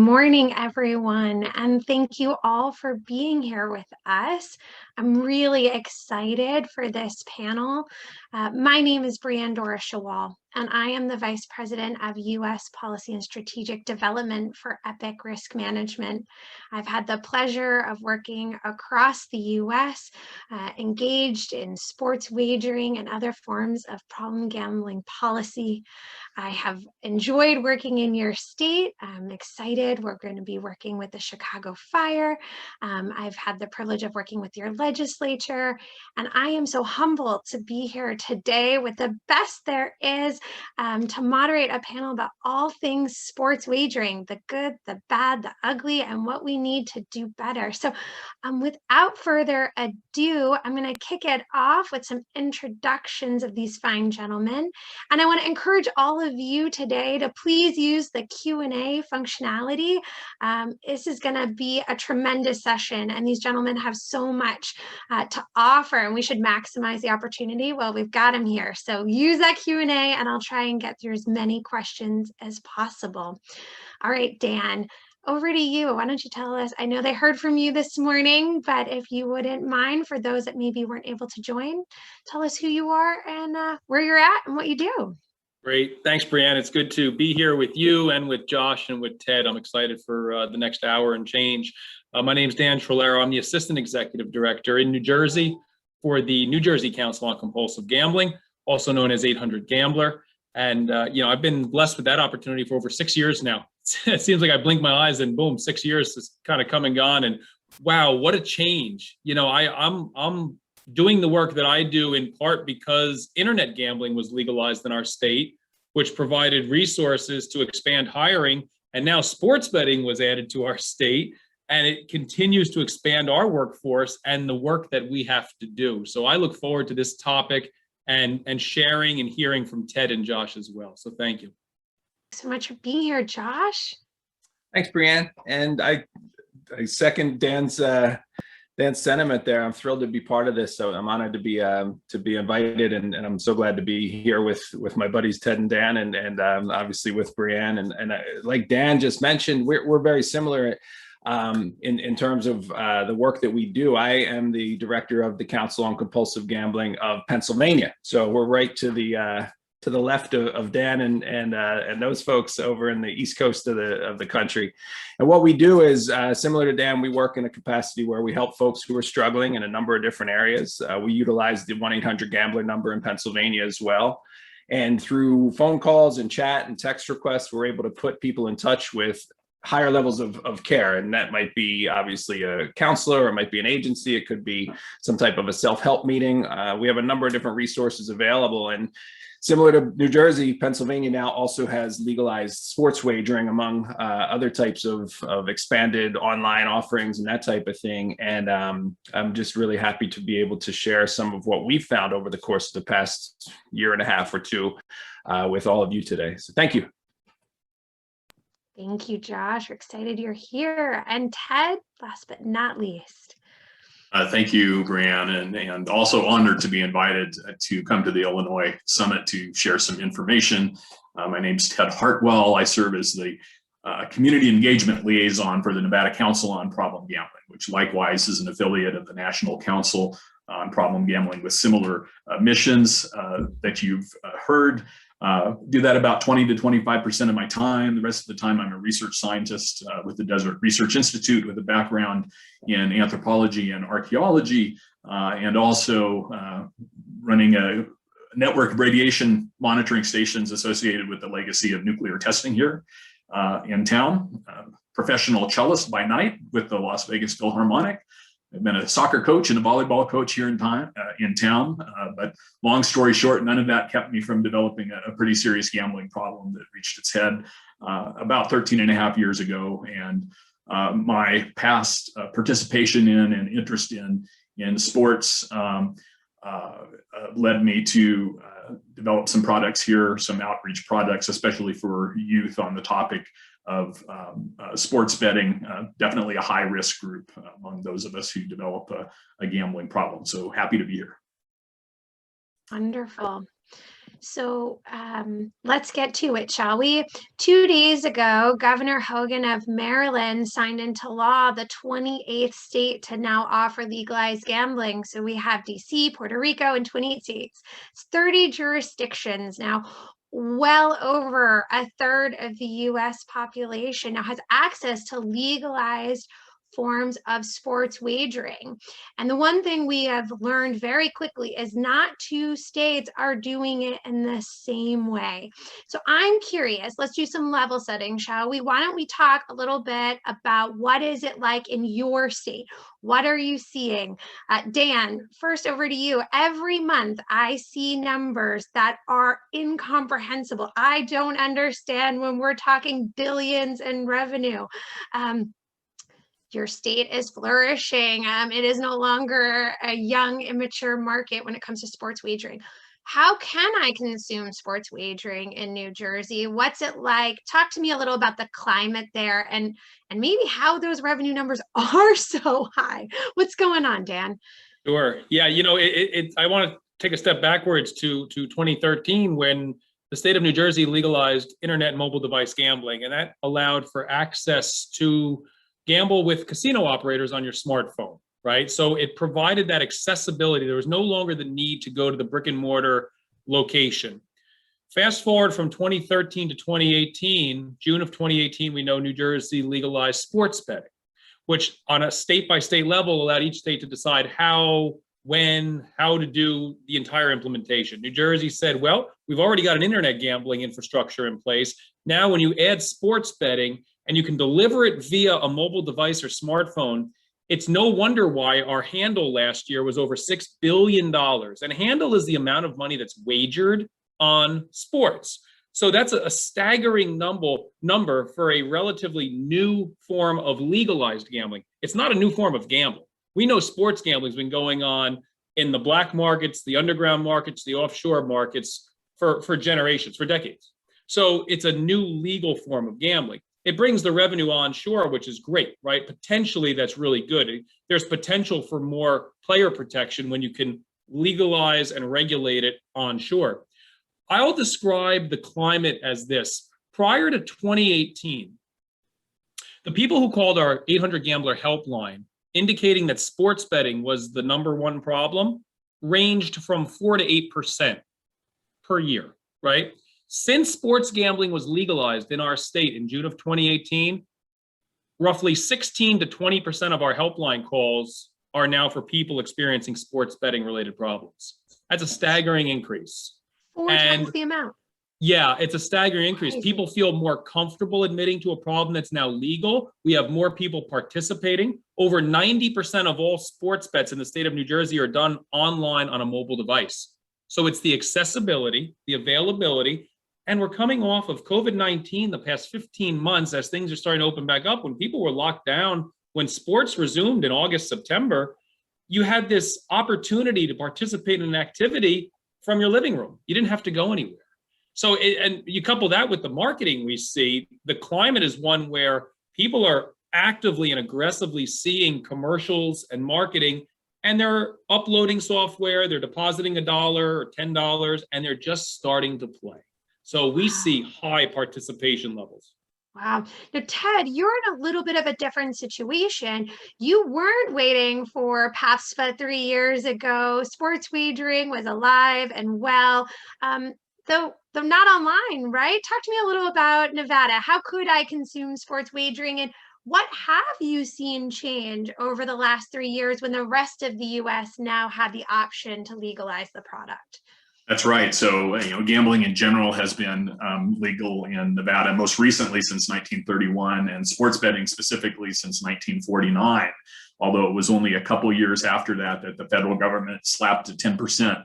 morning, everyone, and thank you all for being here with us. I'm really excited for this panel. My name is Brianne Dora Shawal, and I am the Vice President of U.S. Policy and Strategic Development for Epic Risk Management. I've had the pleasure of working across the U.S., engaged in sports wagering and other forms of problem gambling policy. I have enjoyed working in your state. I'm excited. We're going to be working with the Chicago Fire. I've had the privilege of working with your legislature, and I am so humbled to be here today with the best there is to moderate a panel about all things sports wagering, the good, the bad, the ugly, and what we need to do better. So without further ado, I'm going to kick it off with some introductions of these fine gentlemen. And I want to encourage all of you today to please use the Q&A functionality. This is going to be a tremendous session, and these gentlemen have so much to offer, and we should maximize the opportunity while we've got them here. So use that Q&A, and I'll try and get through as many questions as possible. All right, Dan, over to you. Why don't you tell us, I know they heard from you this morning, but if you wouldn't mind, for those that maybe weren't able to join, tell us who you are and where you're at and what you do. Great. Thanks, Brianne. It's good to be here with you and with Josh and with Ted. I'm excited for the next hour and change. My name is Dan Trolero. I'm the Assistant Executive Director in New Jersey for the New Jersey Council on Compulsive Gambling, also known as 800 Gambler. And, I've been blessed with that opportunity for over 6 years now. It seems like I blink my eyes and boom, 6 years has kind of come and gone. And wow, what a change. I'm doing the work that I do in part because internet gambling was legalized in our state, which provided resources to expand hiring. And now sports betting was added to our state, and it continues to expand our workforce and the work that we have to do. So I look forward to this topic and sharing and hearing from Ted and Josh as well. So thank you. Thanks so much for being here, Josh. Thanks, Brianne. And I second Dan's sentiment there. I'm thrilled to be part of this. So I'm honored to be invited, and I'm so glad to be here with my buddies Ted and Dan, and obviously with Brianne. And like Dan just mentioned, we're very similar in terms of the work that we do. I am the director of the Council on Compulsive Gambling of Pennsylvania. So we're right to the left of Dan and those folks over in the East Coast of the country. And what we do is similar to Dan. We work in a capacity where we help folks who are struggling in a number of different areas. We utilize the 1-800-GAMBLER number in Pennsylvania as well. And through phone calls and chat and text requests, we're able to put people in touch with higher levels of care. And that might be obviously a counselor, or it might be an agency. It could be some type of a self-help meeting. We have a number of different resources available. And similar to New Jersey, Pennsylvania now also has legalized sports wagering, among other types of expanded online offerings and that type of thing. And I'm just really happy to be able to share some of what we've found over the course of the past year and a half or two with all of you today. So thank you. Thank you, Josh. We're excited you're here. And Ted, last but not least. Thank you, Brianne, and also honored to be invited to come to the Illinois Summit to share some information. My name's Ted Hartwell. I serve as the Community Engagement Liaison for the Nevada Council on Problem Gambling, which likewise is an affiliate of the National Council on Problem Gambling with similar missions that you've heard. Do that about 20 to 25% of my time. The rest of the time, I'm a research scientist with the Desert Research Institute with a background in anthropology and archaeology, and also running a network of radiation monitoring stations associated with the legacy of nuclear testing here in town. Professional cellist by night with the Las Vegas Philharmonic. I've been a soccer coach and a volleyball coach here in town, but long story short, none of that kept me from developing a pretty serious gambling problem that reached its head about 13 and a half years ago. And my past participation in and interest in sports led me to develop some products here, some outreach products, especially for youth on the topic of sports betting, definitely a high risk group among those of us who develop a gambling problem. So happy to be here. Wonderful. Let's get to it, shall we? 2 days ago, Governor Hogan of Maryland signed into law the 28th state to now offer legalized gambling. So we have DC, Puerto Rico, and 28 states. It's 30 jurisdictions now. Well over a third of the US population now has access to legalized forms of sports wagering. And the one thing we have learned very quickly is not two states are doing it in the same way. So I'm curious, let's do some level setting, shall we? Why don't we talk a little bit about what is it like in your state? What are you seeing? Dan, first over to you. Every month I see numbers that are incomprehensible. I don't understand when we're talking billions in revenue. Your state is flourishing. It is no longer a young, immature market when it comes to sports wagering. How can I consume sports wagering in New Jersey? What's it like? Talk to me a little about the climate there and maybe how those revenue numbers are so high. What's going on, Dan? Sure. Yeah, I want to take a step backwards to 2013 when the state of New Jersey legalized internet and mobile device gambling, and that allowed for access to gamble with casino operators on your smartphone, right? So it provided that accessibility. There was no longer the need to go to the brick and mortar location. Fast forward from 2013 to 2018, June of 2018, we know New Jersey legalized sports betting, which on a state-by-state level allowed each state to decide how, when, how to do the entire implementation. New Jersey said, well, we've already got an internet gambling infrastructure in place. Now, when you add sports betting, and you can deliver it via a mobile device or smartphone, it's no wonder why our handle last year was over $6 billion. And handle is the amount of money that's wagered on sports. So that's a staggering number for a relatively new form of legalized gambling. It's not a new form of gambling. We know sports gambling has been going on in the black markets, the underground markets, the offshore markets for generations, for decades. So it's a new legal form of gambling. It brings the revenue onshore, which is great, right? Potentially, that's really good. There's potential for more player protection when you can legalize and regulate it onshore. I'll describe the climate as this. Prior to 2018, the people who called our 800 Gambler helpline, indicating that sports betting was the number one problem, ranged from 4 to 8% per year, right? Since sports gambling was legalized in our state in June of 2018, roughly 16 to 20% of our helpline calls are now for people experiencing sports betting related problems. That's a staggering increase. 4 times the amount. Yeah, it's a staggering increase. People feel more comfortable admitting to a problem that's now legal. We have more people participating. Over 90% of all sports bets in the state of New Jersey are done online on a mobile device. So it's the accessibility, the availability, and we're coming off of COVID-19 the past 15 months as things are starting to open back up. When people were locked down, when sports resumed in August, September, you had this opportunity to participate in an activity from your living room. You didn't have to go anywhere. So, and you couple that with the marketing we see, the climate is one where people are actively and aggressively seeing commercials and marketing, and they're uploading software, they're depositing $1 or $10, and they're just starting to play. So we see high participation levels. Wow. Now, Ted, you're in a little bit of a different situation. You weren't waiting for PASPA 3 years ago. Sports wagering was alive and well, though not online, right? Talk to me a little about Nevada. How could I consume sports wagering, and what have you seen change over the last 3 years when the rest of the U.S. now had the option to legalize the product? That's right. So, gambling in general has been legal in Nevada, most recently since 1931, and sports betting specifically since 1949. Although it was only a couple years after that the federal government slapped a 10%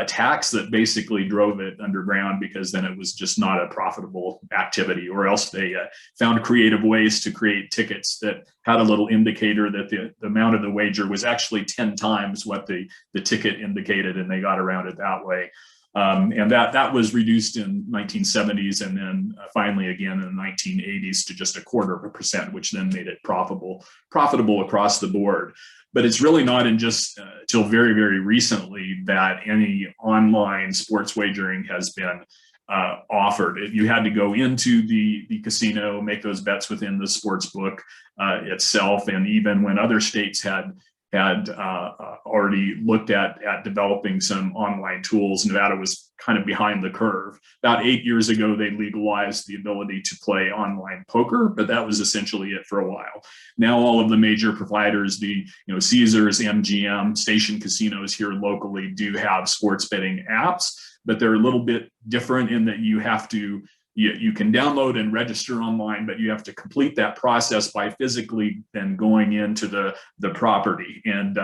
tax that basically drove it underground, because then it was just not a profitable activity, or else they found creative ways to create tickets that had a little indicator that the amount of the wager was actually 10 times what the ticket indicated, and they got around it that way. And that was reduced in 1970s and then finally again in the 1980s to just 0.25%, which then made it profitable across the board. But it's really not in just till very, very recently that any online sports wagering has been offered. You had to go into the casino, make those bets within the sports book itself. And even when other states had already looked at developing some online tools, Nevada was kind of behind the curve. About 8 years ago, they legalized the ability to play online poker, but that was essentially it for a while. Now all of the major providers, the Caesars, MGM, Station Casinos here locally do have sports betting apps, but they're a little bit different in that you can download and register online, but you have to complete that process by physically then going into the property. And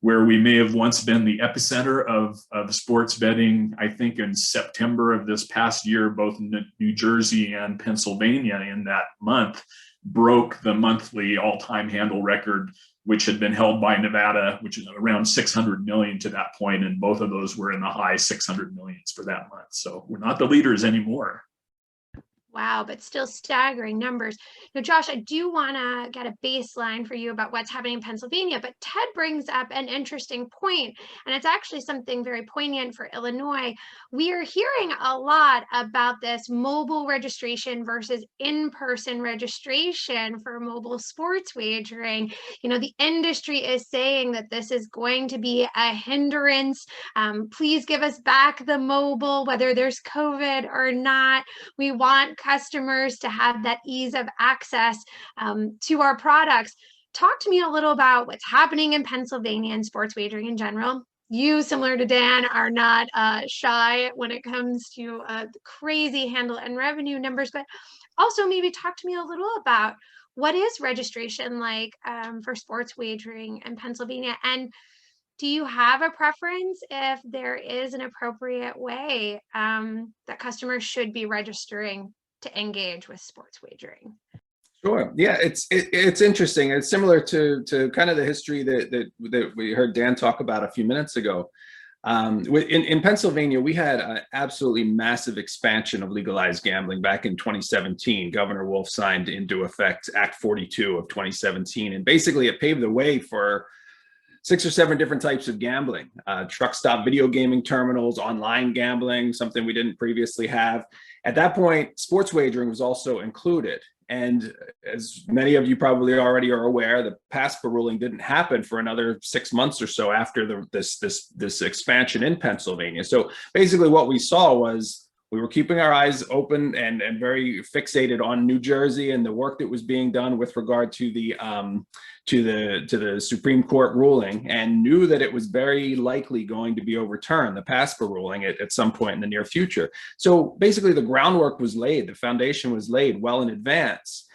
where we may have once been the epicenter of sports betting, I think in September of this past year, both New Jersey and Pennsylvania in that month broke the monthly all-time handle record, which had been held by Nevada, which is around 600 million to that point. And both of those were in the high 600 millions for that month. So we're not the leaders anymore. Wow, but still staggering numbers. Now, Josh, I do want to get a baseline for you about what's happening in Pennsylvania, but Ted brings up an interesting point, and it's actually something very poignant for Illinois. We are hearing a lot about this mobile registration versus in-person registration for mobile sports wagering. The industry is saying that this is going to be a hindrance. Please give us back the mobile, whether there's COVID or not. We want customers to have that ease of access to our products. Talk to me a little about what's happening in Pennsylvania and sports wagering in general. You, similar to Dan, are not shy when it comes to crazy handle and revenue numbers, but also maybe talk to me a little about what is registration like for sports wagering in Pennsylvania, and do you have a preference if there is an appropriate way that customers should be registering to engage with sports wagering? Sure. Yeah, it's interesting. It's similar to kind of the history that we heard Dan talk about a few minutes ago. In Pennsylvania, we had an absolutely massive expansion of legalized gambling back in 2017. Governor Wolf signed into effect Act 42 of 2017, and basically it paved the way for 6 or 7 different types of gambling, truck stop video gaming terminals, online gambling, something we didn't previously have. At that point, sports wagering was also included. And as many of you probably already are aware, the PASPA ruling didn't happen for another 6 months or so after this expansion in Pennsylvania. So basically what we saw was we were keeping our eyes open and very fixated on New Jersey and the work that was being done with regard to the Supreme Court ruling, and knew that it was very likely going to be overturned, the PASPA ruling, at some point in the near future. So basically the groundwork was laid, the foundation was laid well in advance.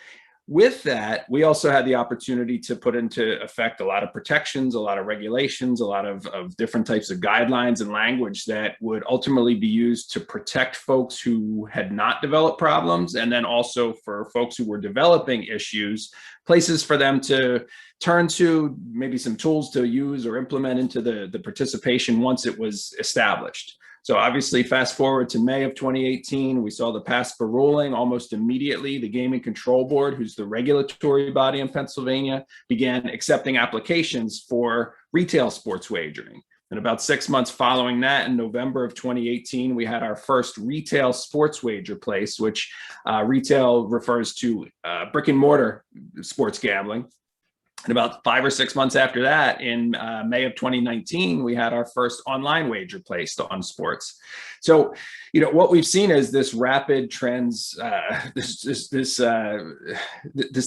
With that, we also had the opportunity to put into effect a lot of protections, a lot of regulations, a lot of different types of guidelines and language that would ultimately be used to protect folks who had not developed problems, and then also for folks who were developing issues, places for them to turn to, maybe some tools to use or implement into the participation once it was established. So obviously, fast forward to May of 2018, we saw the PASPA ruling. Almost immediately, the Gaming Control Board, who's the regulatory body in Pennsylvania, began accepting applications for retail sports wagering. And about 6 months following that, in November of 2018, we had our first retail sports wager place, which retail refers to brick and mortar sports gambling. And about 5 or 6 months after that, in May of 2019, we had our first online wager placed on sports. So, what we've seen is this rapid trends, this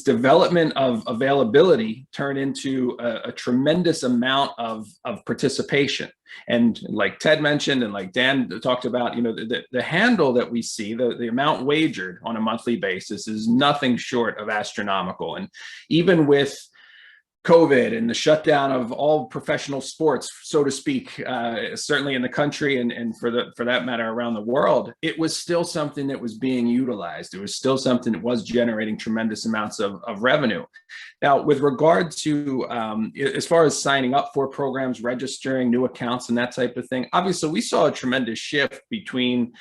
development of availability turn into a tremendous amount of participation. And like Ted mentioned, and like Dan talked about, the handle that we see, the amount wagered on a monthly basis is nothing short of astronomical. And even with COVID and the shutdown of all professional sports, so to speak, certainly in the country and for that matter around the world, it was still something that was being utilized. It was still something that was generating tremendous amounts of revenue. Now, with regard to as far as signing up for programs, registering new accounts and that type of thing, obviously we saw a tremendous shift between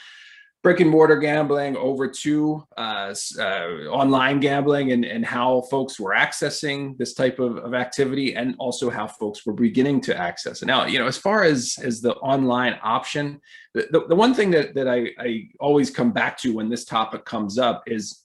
brick and mortar gambling over to online gambling and how folks were accessing this type of activity, and also how folks were beginning to access it. Now, as far as the online option, the one thing that I always come back to when this topic comes up is,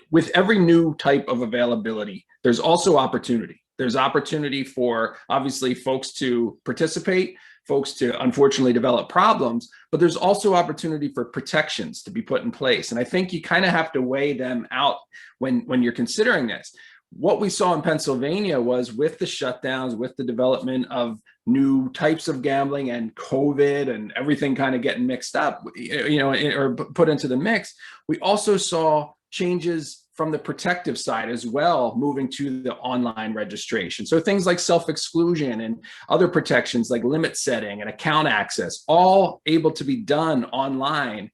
with every new type of availability, there's also opportunity. There's opportunity for, obviously, folks to participate, folks to unfortunately develop problems, but there's also opportunity for protections to be put in place. And I think you kind of have to weigh them out when you're considering this. What we saw in Pennsylvania was, with the shutdowns, with the development of new types of gambling and COVID and everything kind of getting mixed up, or put into the mix, we also saw changes from the protective side as well, moving to the online registration. So things like self-exclusion and other protections like limit setting and account access, all able to be done online,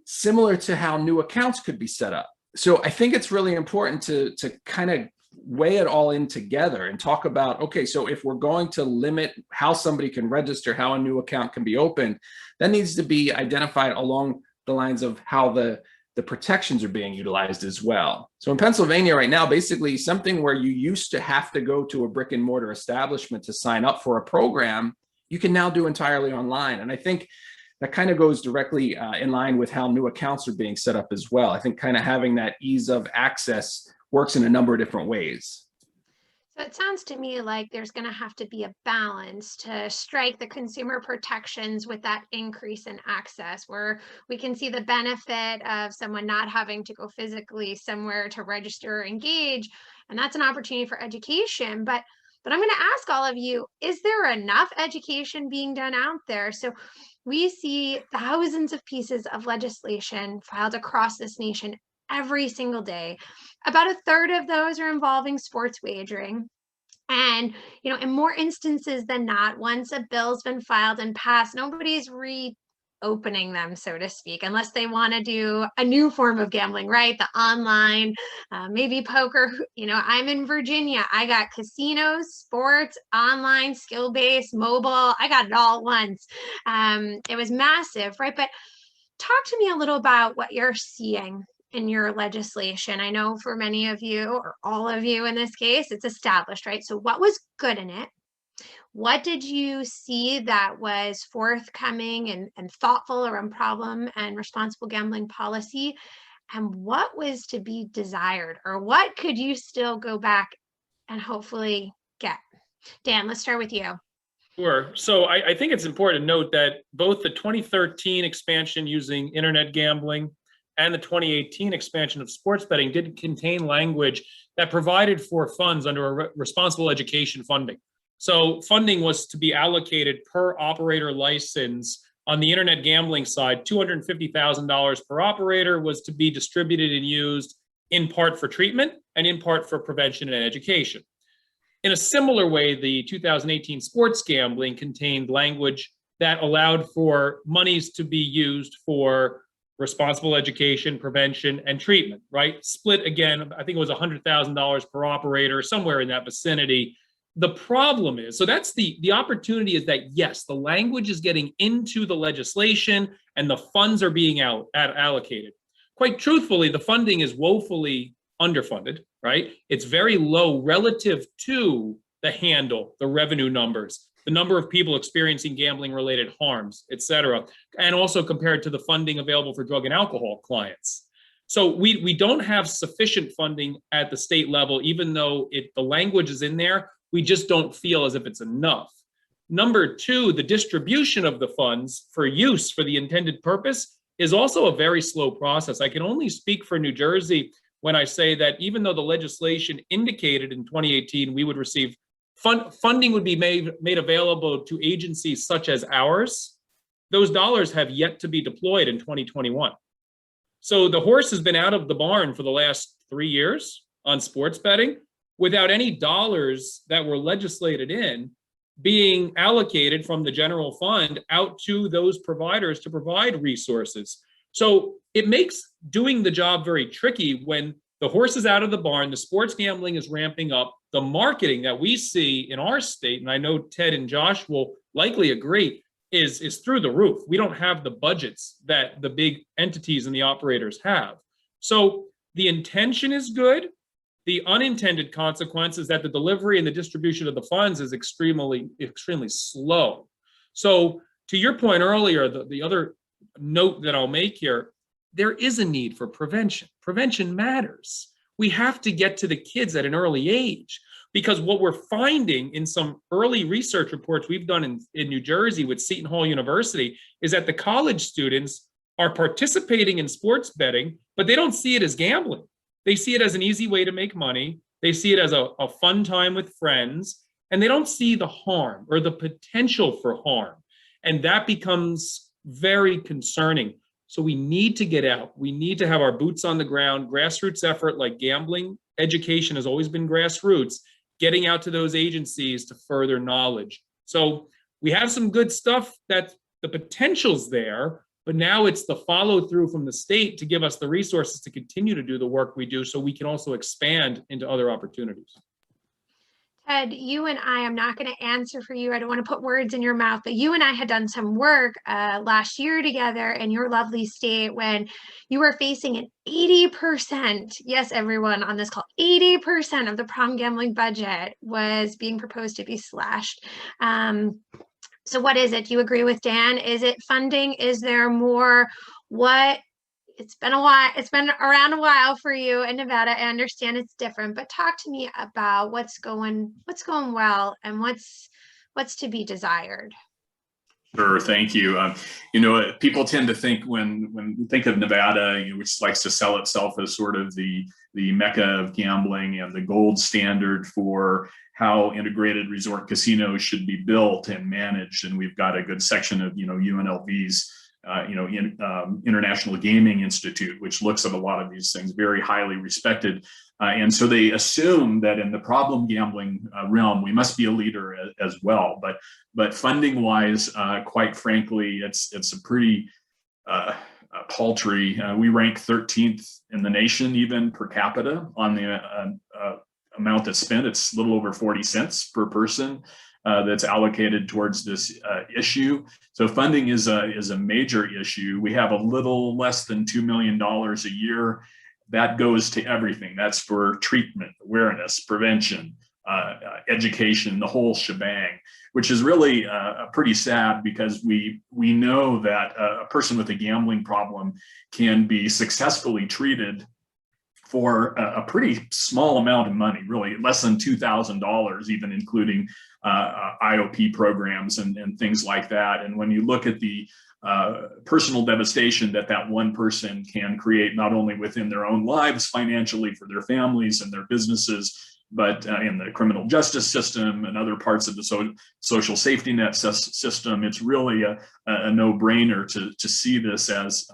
similar to how new accounts could be set up. So I think it's really important to kind of weigh it all in together and talk about, okay, so if we're going to limit how somebody can register, how a new account can be opened, that needs to be identified along the lines of how the protections are being utilized as well. So in Pennsylvania right now, basically something where you used to have to go to a brick and mortar establishment to sign up for a program, you can now do entirely online. And I think that kind of goes directly in line with how new accounts are being set up as well. I think kind of having that ease of access works in a number of different ways. So it sounds to me like there's going to have to be a balance to strike the consumer protections with that increase in access, where we can see the benefit of someone not having to go physically somewhere to register or engage. And that's an opportunity for education. But I'm going to ask all of you, is there enough education being done out there? So we see thousands of pieces of legislation filed across this nation every single day. About a third of those are involving sports wagering. And, in more instances than not, once a bill's been filed and passed, nobody's reopening them, so to speak, unless they want to do a new form of gambling, right? The online, maybe poker. I'm in Virginia. I got casinos, sports, online, skill-based, mobile. I got it all at once. It was massive, right? But talk to me a little about what you're seeing in your legislation. I know for many of you, or all of you in this case, it's established, right? So what was good in it? What did you see that was forthcoming and thoughtful around problem and responsible gambling policy? And what was to be desired, or what could you still go back and hopefully get? Dan, let's start with you. Sure. So I think it's important to note that both the 2013 expansion using internet gambling and the 2018 expansion of sports betting did contain language that provided for funds under a responsible education funding. So funding was to be allocated per operator license. On the internet gambling side, $250,000 per operator was to be distributed and used in part for treatment and in part for prevention and education. In a similar way, the 2018 sports gambling contained language that allowed for monies to be used for responsible education, prevention, and treatment, right? Split again, I think it was $100,000 per operator, somewhere in that vicinity. The problem is, so that's the opportunity is that, yes, the language is getting into the legislation and the funds are being allocated. Quite truthfully, the funding is woefully underfunded, right? It's very low relative to the handle, the revenue numbers, the number of people experiencing gambling-related harms, et cetera, and also compared to the funding available for drug and alcohol clients. So we don't have sufficient funding at the state level, even though the language is in there. We just don't feel as if it's enough. Number two, the distribution of the funds for use for the intended purpose is also a very slow process. I can only speak for New Jersey when I say that even though the legislation indicated in 2018 we would receive funding would be made available to agencies such as ours, those dollars have yet to be deployed in 2021. So the horse has been out of the barn for the last 3 years on sports betting. without any dollars that were legislated in being allocated from the general fund out to those providers to provide resources. So it makes doing the job very tricky when the horse is out of the barn, the sports gambling is ramping up, the marketing that we see in our state, and I know Ted and Josh will likely agree, is through the roof. We don't have the budgets that the big entities and the operators have. So the intention is good. The unintended consequence is that the delivery and the distribution of the funds is extremely slow. So to your point earlier, the other note that I'll make here, there is a need for prevention. Prevention matters. We have to get to the kids at an early age, because what we're finding in some early research reports we've done in New Jersey with Seton Hall University is that the college students are participating in sports betting, but they don't see it as gambling. They see it as an easy way to make money. They see it as a fun time with friends, and they don't see the harm or the potential for harm. And that becomes very concerning. So we need to get out. We need to have our boots on the ground, grassroots effort like gambling education has always been grassroots, getting out to those agencies to further knowledge. So we have some good stuff that the potential's there, but now it's the follow through from the state to give us the resources to continue to do the work we do so we can also expand into other opportunities. Ted, you and I'm not going to answer for you. I don't want to put words in your mouth, but you and I had done some work last year together in your lovely state when you were facing an 80%, yes, everyone on this call, 80% of the prom gambling budget was being proposed to be slashed. So what is it? Do you agree with Dan? Is it funding? Is there more? What? It's been a while. It's been around a while for you in Nevada. I understand it's different, but talk to me about what's going well and what's to be desired. Sure, thank you. People tend to think when we think of Nevada, which likes to sell itself as sort of the mecca of gambling and the gold standard for how integrated resort casinos should be built and managed. And we've got a good section of UNLV's International Gaming Institute, which looks at a lot of these things, very highly respected. And so they assume that in the problem gambling realm, we must be a leader as well. But funding wise, quite frankly, it's a pretty paltry. We rank 13th in the nation, even per capita, on the amount that's spent. It's a little over 40 cents per person that's allocated towards this issue. So funding is a major issue. We have a little less than $2 million a year. That goes to everything. That's for treatment, awareness, prevention, education, the whole shebang, which is really pretty sad because we know that a person with a gambling problem can be successfully treated for a pretty small amount of money, really less than $2,000, even including IOP programs and things like that. And when you look at the personal devastation that one person can create, not only within their own lives financially for their families and their businesses, but in the criminal justice system and other parts of the social safety net system, it's really a no-brainer to see this as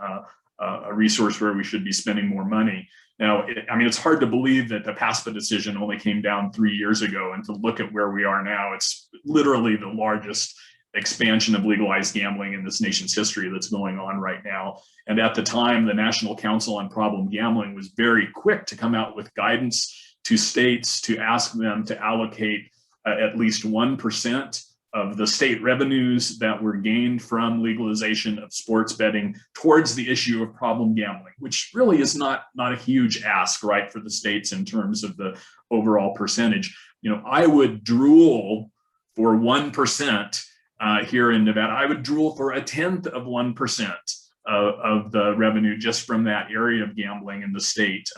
a resource where we should be spending more money. Now, it's hard to believe that the PASPA decision only came down 3 years ago, and to look at where we are now, it's literally the largest expansion of legalized gambling in this nation's history that's going on right now. And at the time, the National Council on Problem Gambling was very quick to come out with guidance to states to ask them to allocate at least 1% of the state revenues that were gained from legalization of sports betting towards the issue of problem gambling, which really is not a huge ask, right, for the states in terms of the overall percentage. I would drool for 1% here in Nevada. I would drool for 1/10 of 1% of the revenue just from that area of gambling in the state.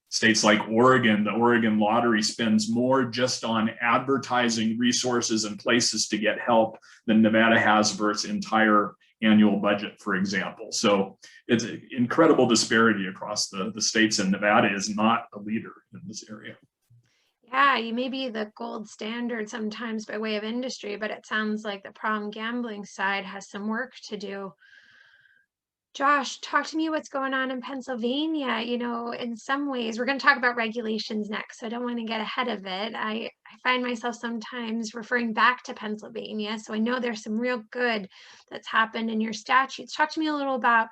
States like Oregon, the Oregon Lottery spends more just on advertising resources and places to get help than Nevada has for its entire annual budget, for example. So it's an incredible disparity across the states, and Nevada is not a leader in this area. Yeah, you may be the gold standard sometimes by way of industry, but it sounds like the problem gambling side has some work to do. Josh, talk to me what's going on in Pennsylvania. In some ways, we're going to talk about regulations next, so I don't want to get ahead of it. I find myself sometimes referring back to Pennsylvania, so I know there's some real good that's happened in your statutes. Talk to me a little about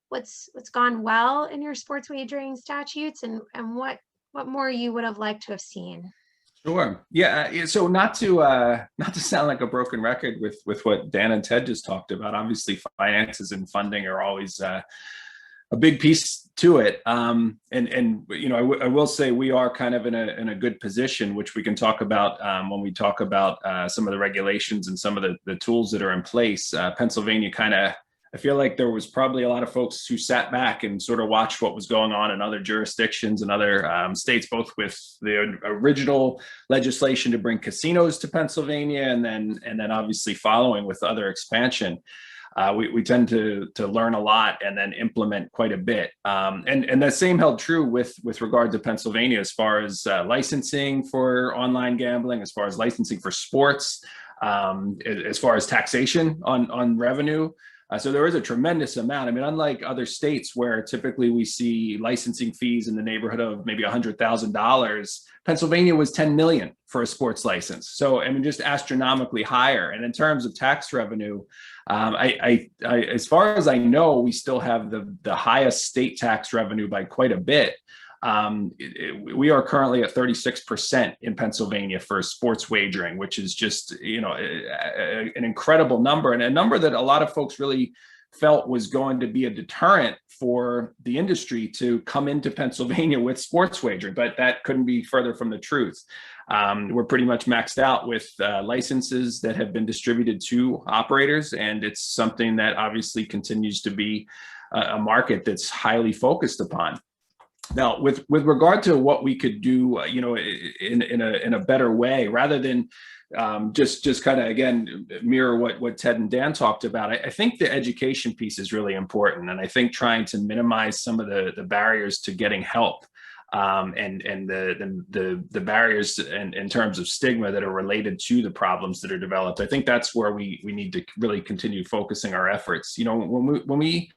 what's gone well in your sports wagering statutes, and what more you would have liked to have seen. Sure. Yeah. So not to sound like a broken record with what Dan and Ted just talked about. Obviously, finances and funding are always a big piece to it. I will say we are kind of in a good position, which we can talk about when we talk about some of the regulations and some of the tools that are in place. Pennsylvania I feel like there was probably a lot of folks who sat back and sort of watched what was going on in other jurisdictions and other states, both with the original legislation to bring casinos to Pennsylvania, and then obviously following with other expansion. We tend to learn a lot and then implement quite a bit. And the same held true with regard to Pennsylvania as far as licensing for online gambling, as far as licensing for sports, as far as taxation on revenue. So there is a tremendous amount. I mean, unlike other states where typically we see licensing fees in the neighborhood of maybe $100,000, Pennsylvania was 10 million for a sports license. So, I mean, just astronomically higher. And in terms of tax revenue, as far as I know, we still have the highest state tax revenue by quite a bit. We are currently at 36% in Pennsylvania for sports wagering, which is just, an incredible number, and a number that a lot of folks really felt was going to be a deterrent for the industry to come into Pennsylvania with sports wagering, but that couldn't be further from the truth. We're pretty much maxed out with licenses that have been distributed to operators, and it's something that obviously continues to be a market that's highly focused upon. Now, with regard to what we could do, in a better way, rather than just kind of, again, mirror what Ted and Dan talked about, I think the education piece is really important. And I think trying to minimize some of the barriers to getting help, and the barriers in terms of stigma that are related to the problems that are developed. I think that's where we need to really continue focusing our efforts. When we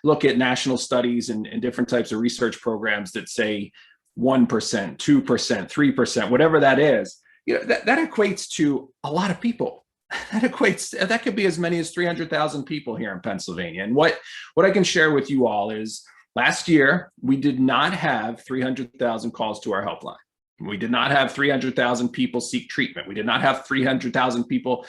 look at national studies and different types of research programs that say 1%, 2%, 3%, whatever that is, that equates to a lot of people. That could be as many as 300,000 people here in Pennsylvania. And what I can share with you all is last year, we did not have 300,000 calls to our helpline. We did not have 300,000 people seek treatment. We did not have 300,000 people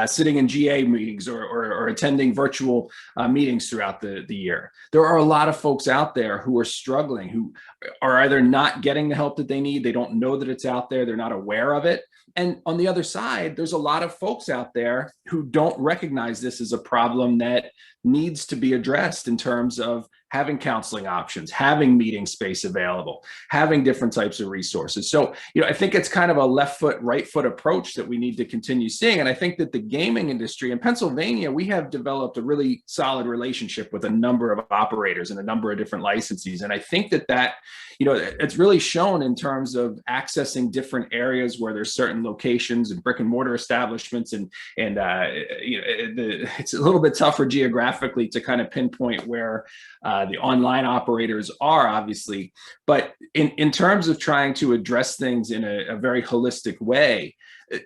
sitting in GA meetings or attending virtual meetings throughout the year. There are a lot of folks out there who are struggling, who are either not getting the help that they need, they don't know that it's out there, they're not aware of it. And on the other side, there's a lot of folks out there who don't recognize this as a problem that needs to be addressed in terms of having counseling options, having meeting space available, having different types of resources. So, I think it's kind of a left foot, right foot approach that we need to continue seeing. And I think that the gaming industry in Pennsylvania, we have developed a really solid relationship with a number of operators and a number of different licensees. And I think that it's really shown in terms of accessing different areas where there's certain locations and brick and mortar establishments, and it's a little bit tougher geographically to kind of pinpoint where the online operators are, obviously. But in terms of trying to address things in a very holistic way,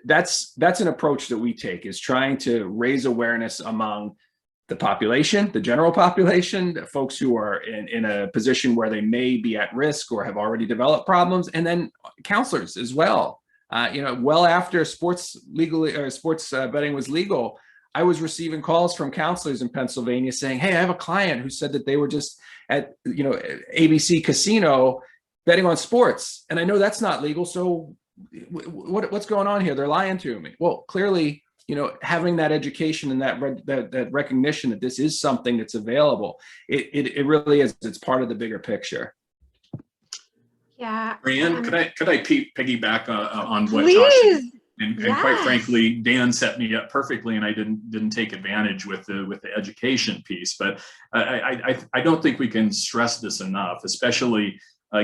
that's an approach that we take, is trying to raise awareness among the population, the general population, the folks who are in a position where they may be at risk or have already developed problems, and then counselors as well. Well after sports betting was legal, I was receiving calls from counselors in Pennsylvania saying, "Hey, I have a client who said that they were just at ABC Casino betting on sports, and I know that's not legal. So what's going on here? They're lying to me." Well, clearly, having that education and that recognition that this is something that's available, it really is. It's part of the bigger picture. Yeah. Brianne, could I piggyback on what Please. Josh and Yes. quite frankly, Dan set me up perfectly, and I didn't take advantage with the education piece. But I don't think we can stress this enough, especially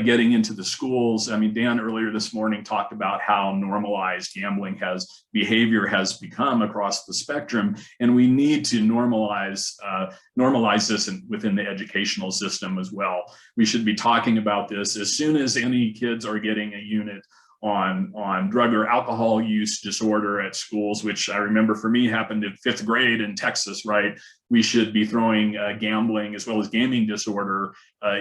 getting into the schools. I mean, Dan earlier this morning talked about how normalized gambling behavior has become across the spectrum, and we need to normalize this within the educational system as well. We should be talking about this as soon as any kids are getting a unit on drug or alcohol use disorder at schools, which I remember for me happened in 5th grade in Texas, right? We should be throwing gambling as well as gaming disorder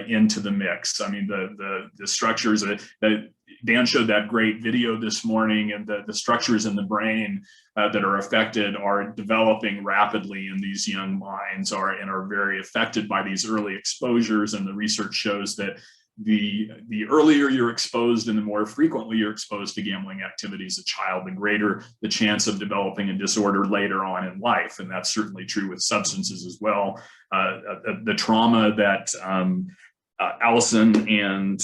into the mix. I mean, the structures that Dan showed that great video this morning, and the structures in the brain that are affected are developing rapidly in these young minds and are very affected by these early exposures. And the research shows that the earlier you're exposed and the more frequently you're exposed to gambling activities as a child, the greater the chance of developing a disorder later on in life. And that's certainly true with substances as well. The trauma that Allison and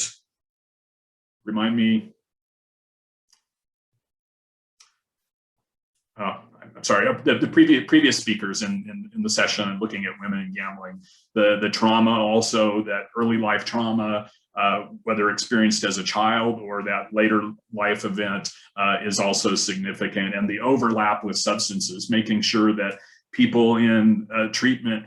remind me, I'm sorry, the previous speakers in the session and looking at women and gambling, the trauma also, that early life trauma, whether experienced as a child or that later life event is also significant. And the overlap with substances, making sure that people in treatment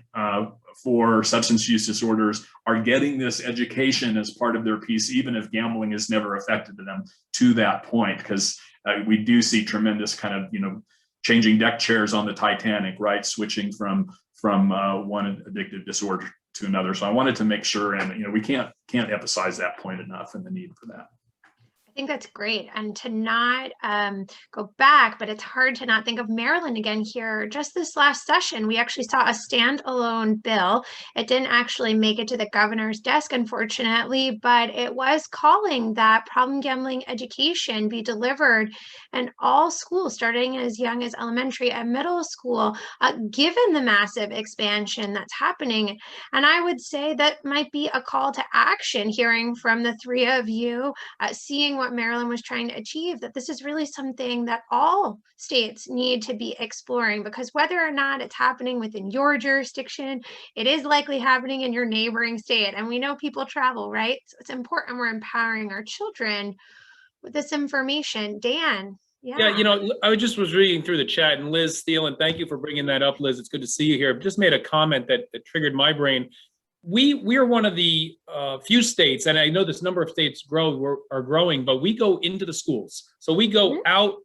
for substance use disorders are getting this education as part of their piece, even if gambling has never affected them to that point, because we do see tremendous kind of, changing deck chairs on the Titanic, right? Switching from one addictive disorder to another. So I wanted to make sure, and we can't emphasize that point enough and the need for that. I think that's great. And to not go back, but it's hard to not think of Maryland again here. Just this last session, we actually saw a standalone bill. It didn't actually make it to the governor's desk, unfortunately, but it was calling that problem gambling education be delivered in all schools, starting as young as elementary and middle school, given the massive expansion that's happening. And I would say that might be a call to action, hearing from the three of you, seeing what Maryland was trying to achieve, that this is really something that all states need to be exploring, because whether or not it's happening within your jurisdiction, it is likely happening in your neighboring state. And we know people travel, right? So it's important we're empowering our children with this information. Dan. Yeah, I was reading through the chat, and Liz Thielen, thank you for bringing that up, Liz. It's good to see you here. Just made a comment that triggered my brain. We are one of the few states, and I know this number of states are growing, but we go into the schools. So we go out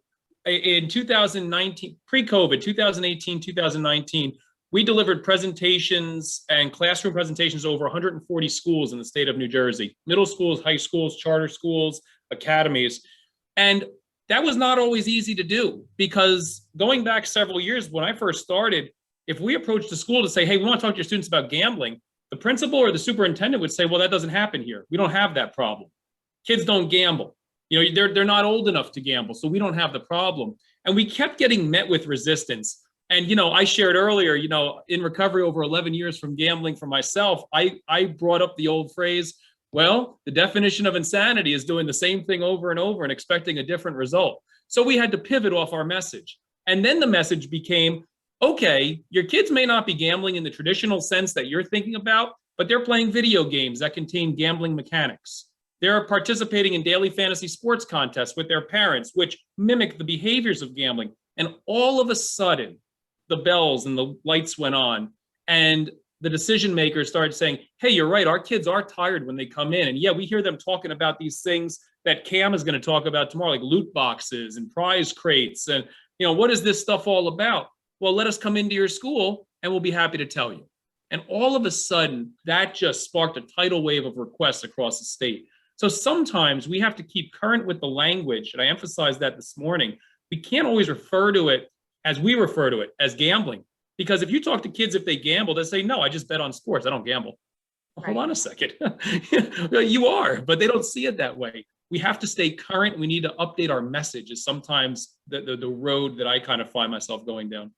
in 2019, pre-COVID, 2018, 2019, we delivered presentations and classroom presentations over 140 schools in the state of New Jersey, middle schools, high schools, charter schools, academies. And that was not always easy to do, because going back several years when I first started, if we approached the school to say, hey, we want to talk to your students about gambling, the principal or the superintendent would say, well, that doesn't happen here. We don't have that problem. Kids don't gamble. They're not old enough to gamble, so we don't have the problem. And we kept getting met with resistance. And, I shared earlier, in recovery over 11 years from gambling for myself, I brought up the old phrase, well, the definition of insanity is doing the same thing over and over and expecting a different result. So we had to pivot off our message. And then the message became, okay, your kids may not be gambling in the traditional sense that you're thinking about, but they're playing video games that contain gambling mechanics. They're participating in daily fantasy sports contests with their parents, which mimic the behaviors of gambling. And all of a sudden, the bells and the lights went on, and the decision makers started saying, hey, you're right, our kids are tired when they come in. And yeah, we hear them talking about these things that Cam is going to talk about tomorrow, like loot boxes and prize crates. And, what is this stuff all about? Well, let us come into your school and we'll be happy to tell you. And all of a sudden, that just sparked a tidal wave of requests across the state. So sometimes we have to keep current with the language, and I emphasized that this morning. We can't always refer to it as we refer to it, as gambling. Because if you talk to kids, if they gamble, they say, no, I just bet on sports. I don't gamble. Well, hold on a second. You are, but they don't see it that way. We have to stay current. We need to update our message, is sometimes the road that I kind of find myself going down.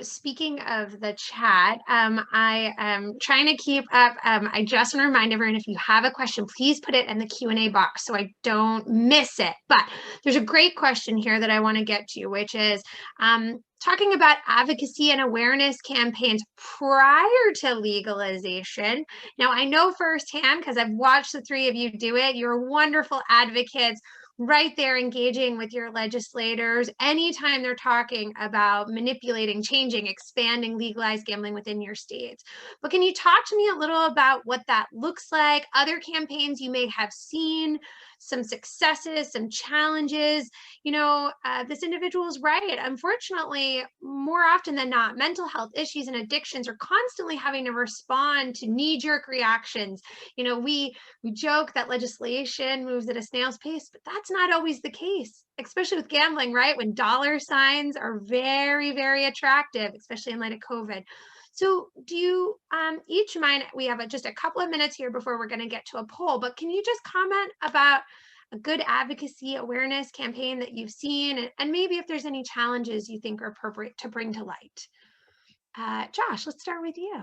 Speaking of the chat, I am trying to keep up. I just want to remind everyone, if you have a question, please put it in the Q&A box so I don't miss it. But there's a great question here that I want to get to, which is talking about advocacy and awareness campaigns prior to legalization. Now, I know firsthand, because I've watched the three of you do it, you're wonderful advocates, right there engaging with your legislators anytime they're talking about manipulating, changing, expanding legalized gambling within your states. But can you talk to me a little about what that looks like, other campaigns you may have seen, some successes, some challenges? This individual is right. Unfortunately, more often than not, mental health issues and addictions are constantly having to respond to knee-jerk reactions. We joke that legislation moves at a snail's pace, but that's not always the case, especially with gambling, right? When dollar signs are very, very attractive, especially in light of COVID. So do you each mind, we have just a couple of minutes here before we're going to get to a poll, but can you just comment about a good advocacy awareness campaign that you've seen, and maybe if there's any challenges you think are appropriate to bring to light? Josh, let's start with you.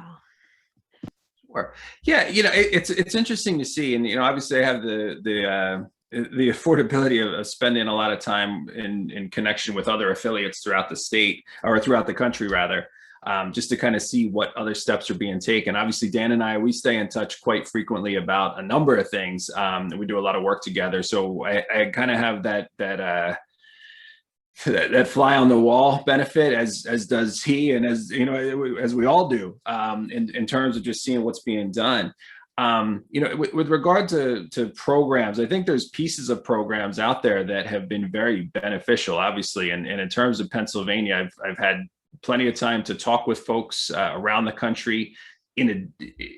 Sure. Yeah, it's interesting to see, and obviously I have the affordability of spending a lot of time in connection with other affiliates throughout the state, or throughout the country rather, just to kind of see what other steps are being taken. Obviously, Dan and I, we stay in touch quite frequently about a number of things. We do a lot of work together, so I kind of have that fly on the wall benefit, as does he, and as we all do, in terms of just seeing what's being done. With regard to programs, I think there's pieces of programs out there that have been very beneficial, obviously, and in terms of Pennsylvania, I've had plenty of time to talk with folks around the country in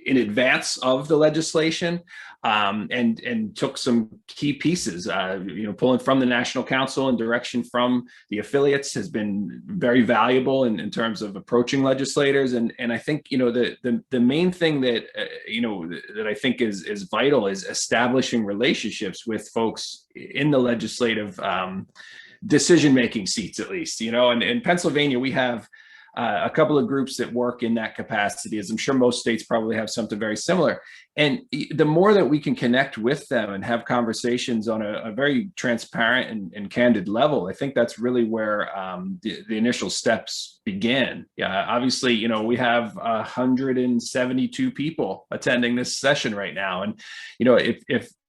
advance of the legislation, and took some key pieces. Pulling from the National Council and direction from the affiliates has been very valuable in terms of approaching legislators. And I think the main thing that that I think is vital is establishing relationships with folks in the legislative decision-making seats, at least. And in Pennsylvania, we have a couple of groups that work in that capacity, as I'm sure most states probably have something very similar. And the more that we can connect with them and have conversations on a very transparent and candid level, I think that's really where the initial steps begin. Yeah, obviously, we have 172 people attending this session right now. And,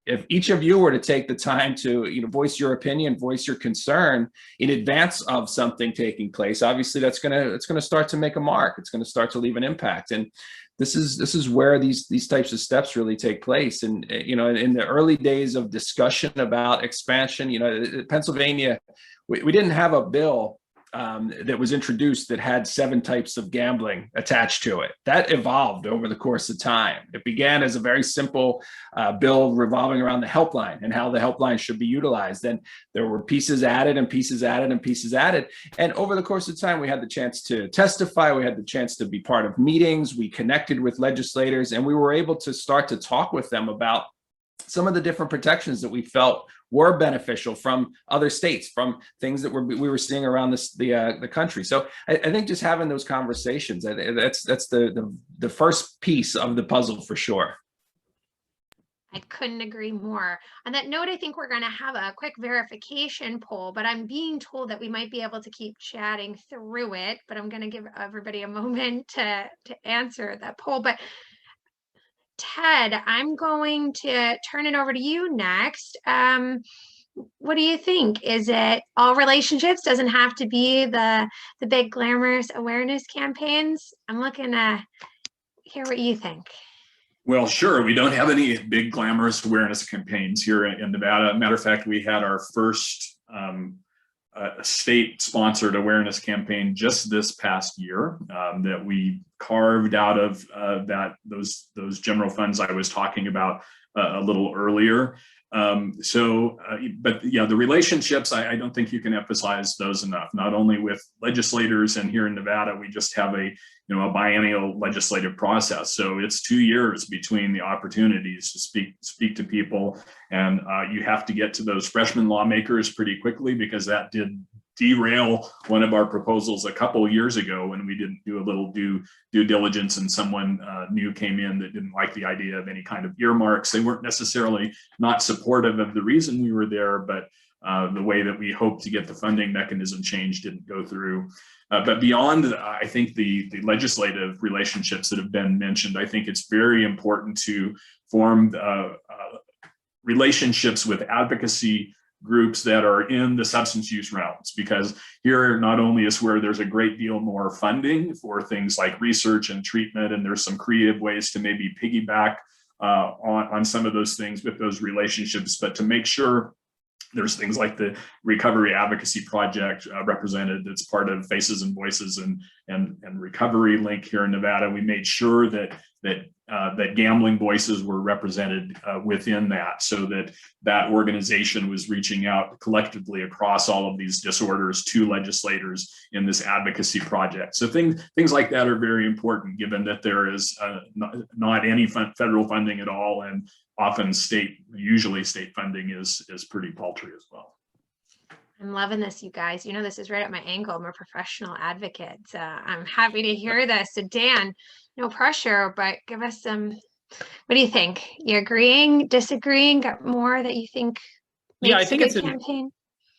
if each of you were to take the time to voice your opinion, voice your concern in advance of something taking place, obviously it's going to start to make a mark. It's going to start to leave an impact. And this is where these types of steps really take place. And in the early days of discussion about expansion, Pennsylvania, we didn't have a bill that was introduced that had 7 types of gambling attached to it. That evolved over the course of time. It began as a very simple bill revolving around the helpline and how the helpline should be utilized. Then there were pieces added and pieces added and pieces added. And over the course of time, we had the chance to testify. We had the chance to be part of meetings. We connected with legislators, and we were able to start to talk with them about some of the different protections that we felt were beneficial from other states, from things that we were seeing around the country. So I think just having those conversations, that's the first piece of the puzzle for sure. I couldn't agree more. On that note, I think we're going to have a quick verification poll, but I'm being told that we might be able to keep chatting through it, but I'm going to give everybody a moment to answer that poll. But Ted, I'm going to turn it over to you next. What do you think? Is it all relationships? Doesn't have to be the big glamorous awareness campaigns? I'm looking to hear what you think. Well, sure. We don't have any big glamorous awareness campaigns here in Nevada. Matter of fact, we had our first state-sponsored awareness campaign just this past year that we carved out of those general funds I was talking about a little earlier. But yeah, the relationships, I don't think you can emphasize those enough. Not only with legislators, and here in Nevada, we just have a biennial legislative process. So it's 2 years between the opportunities to speak to people, and you have to get to those freshman lawmakers pretty quickly, because that did derail one of our proposals a couple of years ago when we didn't do a little due diligence, and someone new came in that didn't like the idea of any kind of earmarks. They weren't necessarily not supportive of the reason we were there, but the way that we hoped to get the funding mechanism changed didn't go through. But beyond, I think the legislative relationships that have been mentioned, I think it's very important to form relationships with advocacy groups that are in the substance use realms, because here not only is where there's a great deal more funding for things like research and treatment, and there's some creative ways to maybe piggyback on some of those things with those relationships, but to make sure there's things like the Recovery Advocacy Project represented that's part of Faces and Voices and Recovery Link here in Nevada. We made sure that Gambling Voices were represented within that, so that organization was reaching out collectively across all of these disorders to legislators in this advocacy project. So things like that are very important, given that there is not any federal funding at all, and often usually state funding is pretty paltry as well. I'm loving this, you guys. You know, this is right up my ankle. I'm a professional advocate. I'm happy to hear this. So Dan, no pressure, but give us some, what do you think? You agreeing, disagreeing, got more that you think makes Yeah, I think a good campaign?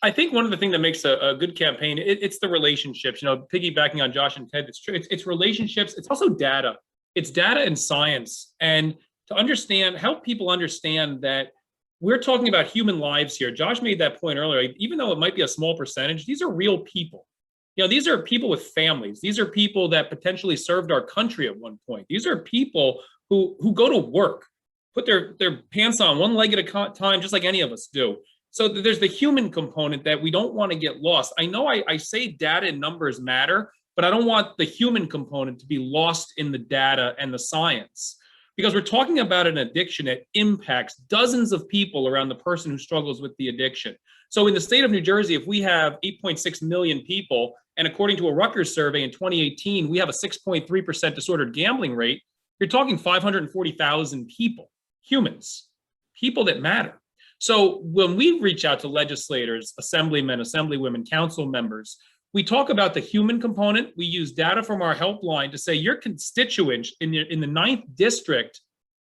I think one of the things that makes a good campaign, it's the relationships, you know, piggybacking on Josh and Ted, it's true. It's relationships. It's also data. It's data and science. And to help people understand that we're talking about human lives here. Josh made that point earlier. Even though it might be a small percentage, these are real people. You know, these are people with families. These are people that potentially served our country at one point. These are people who go to work, put their pants on one leg at a time, just like any of us do. So there's the human component that we don't want to get lost. I know I say data and numbers matter, but I don't want the human component to be lost in the data and the science, because we're talking about an addiction that impacts dozens of people around the person who struggles with the addiction. So in the state of New Jersey, if we have 8.6 million people, and according to a Rutgers survey in 2018, we have a 6.3% disordered gambling rate, you're talking 540,000 people, humans, people that matter. So when we reach out to legislators, assemblymen, assemblywomen, council members, we talk about the human component. We use data from our helpline to say your constituents in the 9th district,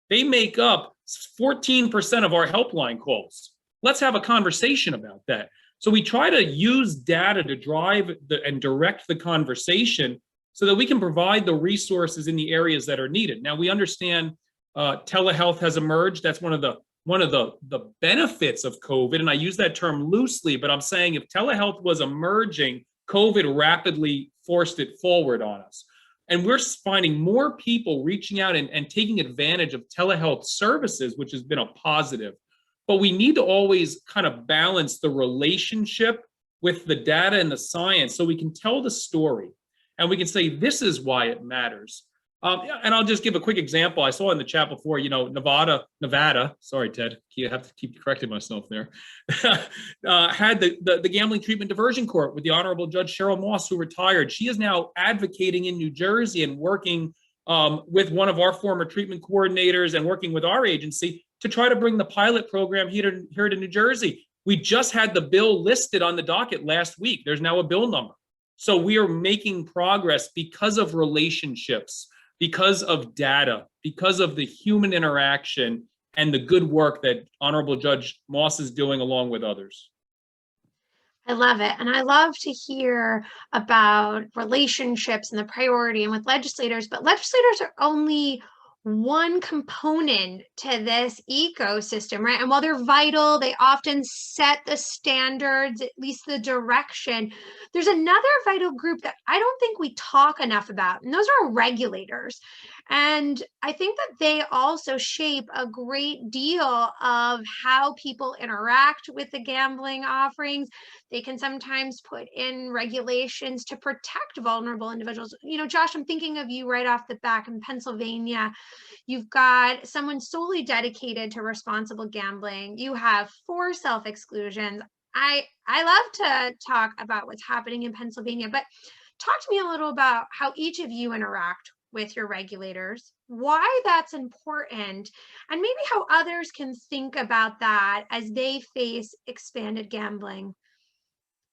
they make up 14% of our helpline calls. Let's have a conversation about that. So we try to use data to drive and direct the conversation so that we can provide the resources in the areas that are needed. Now we understand telehealth has emerged. That's one of the benefits of COVID. And I use that term loosely, but I'm saying if telehealth was emerging, COVID rapidly forced it forward on us. And we're finding more people reaching out and taking advantage of telehealth services, which has been a positive. But we need to always kind of balance the relationship with the data and the science so we can tell the story and we can say, this is why it matters. And I'll just give a quick example. I saw in the chat before, you know, Nevada, sorry, Ted, I have to keep correcting myself there, had the Gambling Treatment Diversion Court with the Honorable Judge Cheryl Moss, who retired. She is now advocating in New Jersey and working with one of our former treatment coordinators and working with our agency to try to bring the pilot program here to New Jersey. We just had the bill listed on the docket last week. There's now a bill number. So we are making progress because of relationships, because of data, because of the human interaction and the good work that Honorable Judge Moss is doing along with others. I love it. And I love to hear about relationships and the priority and with legislators, but legislators are only one component to this ecosystem, right? And while they're vital, they often set the standards, at least the direction. There's another vital group that I don't think we talk enough about, and those are regulators. And I think that they also shape a great deal of how people interact with the gambling offerings. They can sometimes put in regulations to protect vulnerable individuals. You know, Josh, I'm thinking of you right off the back in Pennsylvania. You've got someone solely dedicated to responsible gambling. You have 4 self-exclusions. I love to talk about what's happening in Pennsylvania, but talk to me a little about how each of you interact with your regulators, why that's important, and maybe how others can think about that as they face expanded gambling.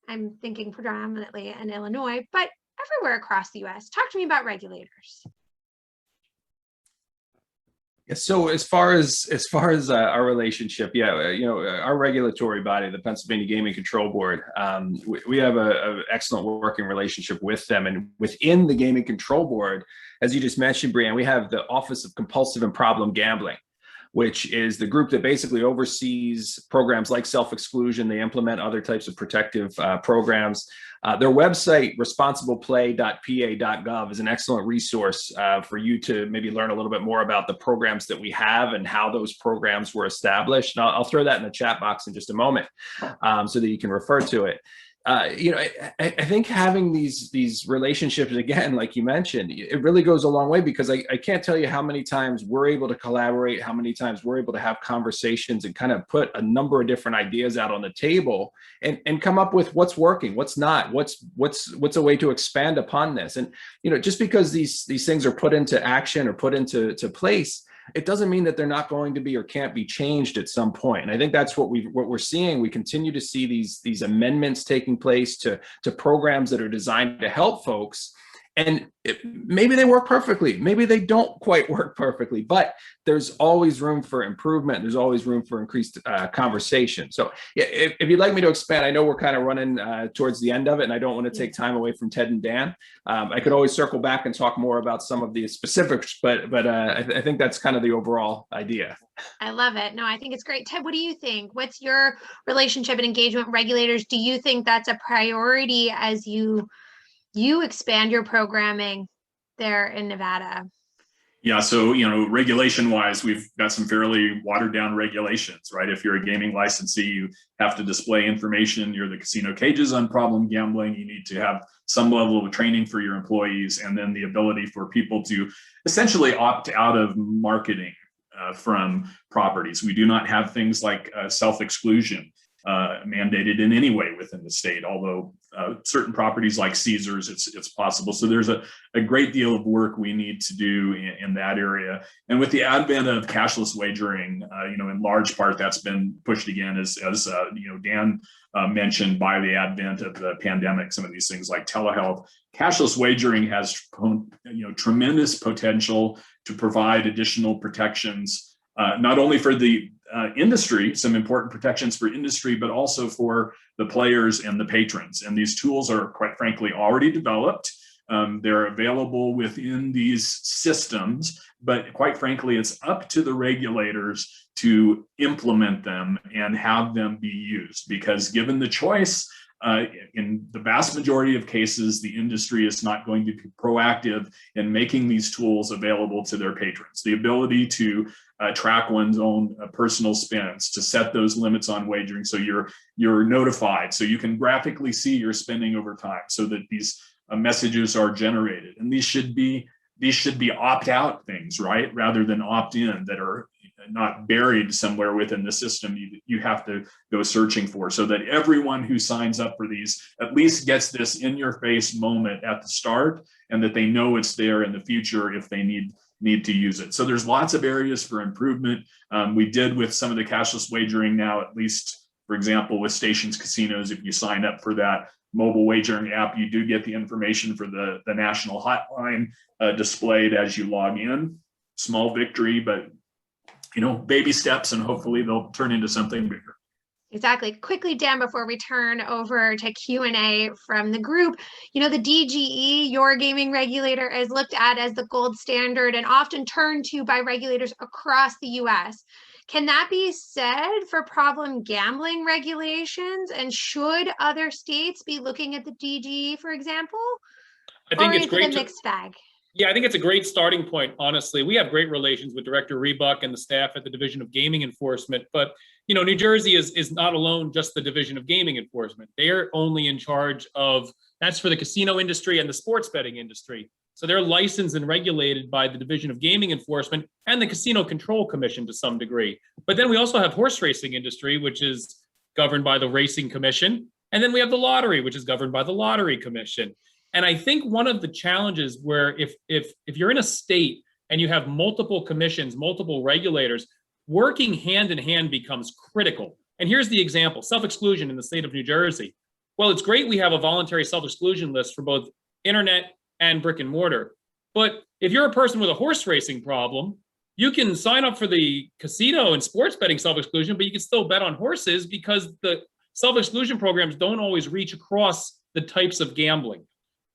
I'm thinking predominantly in Illinois, but everywhere across the US. Talk to me about regulators. Yeah, so as far as our relationship, our regulatory body, the Pennsylvania Gaming Control Board, we have a excellent working relationship with them. And within the Gaming Control Board, as you just mentioned, Brianne, we have the Office of Compulsive and Problem Gambling, which is the group that basically oversees programs like self-exclusion. They implement other types of protective programs. Their website, responsibleplay.pa.gov, is an excellent resource for you to maybe learn a little bit more about the programs that we have and how those programs were established. And I'll throw that in the chat box in just a moment so that you can refer to it. I think having these relationships, again, like you mentioned, it really goes a long way, because I can't tell you how many times we're able to collaborate, how many times we're able to have conversations and kind of put a number of different ideas out on the table and come up with what's working, what's not, what's a way to expand upon this. And, just because these things are put into action or put into place, it doesn't mean that they're not going to be or can't be changed at some point. And I think that's what we're seeing. We continue to see these amendments taking place to programs that are designed to help folks. And maybe they work perfectly, maybe they don't quite work perfectly, but there's always room for improvement. There's always room for increased conversation. So if you'd like me to expand, I know we're kind of running towards the end of it, and I don't want to take time away from Ted and Dan. I could always circle back and talk more about some of the specifics, but I think that's kind of the overall idea. I love it. No, I think it's great. Ted, what do you think? What's your relationship and engagement with regulators? Do you think that's a priority as you expand your programming there in Nevada? Yeah, so, regulation wise, we've got some fairly watered down regulations, right? If you're a gaming licensee, you have to display information. You're the casino cages on problem gambling. You need to have some level of training for your employees, and then the ability for people to essentially opt out of marketing from properties. We do not have things like self-exclusion mandated in any way within the state, although certain properties like Caesars, it's possible. So there's a great deal of work we need to do in that area. And with the advent of cashless wagering, in large part that's been pushed again, as Dan mentioned, by the advent of the pandemic. Some of these things like telehealth, cashless wagering has tremendous potential to provide additional protections, not only for the industry, some important protections for industry, but also for the players and the patrons. And these tools are, quite frankly, already developed. They're available within these systems, but quite frankly, it's up to the regulators to implement them and have them be used. Because given the choice, in the vast majority of cases, the industry is not going to be proactive in making these tools available to their patrons. The ability to track one's own personal spends, to set those limits on wagering so you're notified, so you can graphically see your spending over time, so that these messages are generated. And these should be opt-out things, right, rather than opt-in, that are not buried somewhere within the system you have to go searching for, so that everyone who signs up for these at least gets this in your face moment at the start, and that they know it's there in the future if they need to use it. So there's lots of areas for improvement. We did with some of the cashless wagering now, at least, for example, with Stations Casinos, if you sign up for that mobile wagering app, you do get the information for the national hotline displayed as you log in. Small victory, but baby steps, and hopefully they'll turn into something bigger. Exactly. Quickly, Dan, before we turn over to Q&A from the group, the DGE, your gaming regulator, is looked at as the gold standard and often turned to by regulators across the US. Can that be said for problem gambling regulations? And should other states be looking at the DGE, for example? I think it's great. A mixed bag? Yeah, I think it's a great starting point, honestly. We have great relations with Director Rebuck and the staff at the Division of Gaming Enforcement, but New Jersey is not alone just the Division of Gaming Enforcement. They're only in charge of, that's for the casino industry and the sports betting industry. So they're licensed and regulated by the Division of Gaming Enforcement and the Casino Control Commission to some degree. But then we also have horse racing industry, which is governed by the Racing Commission. And then we have the lottery, which is governed by the Lottery Commission. And I think one of the challenges where if you're in a state and you have multiple commissions, multiple regulators, working hand in hand becomes critical. And here's the example: self-exclusion in the state of New Jersey. Well, it's great we have a voluntary self-exclusion list for both internet and brick and mortar. But if you're a person with a horse racing problem, you can sign up for the casino and sports betting self-exclusion, but you can still bet on horses because the self-exclusion programs don't always reach across the types of gambling.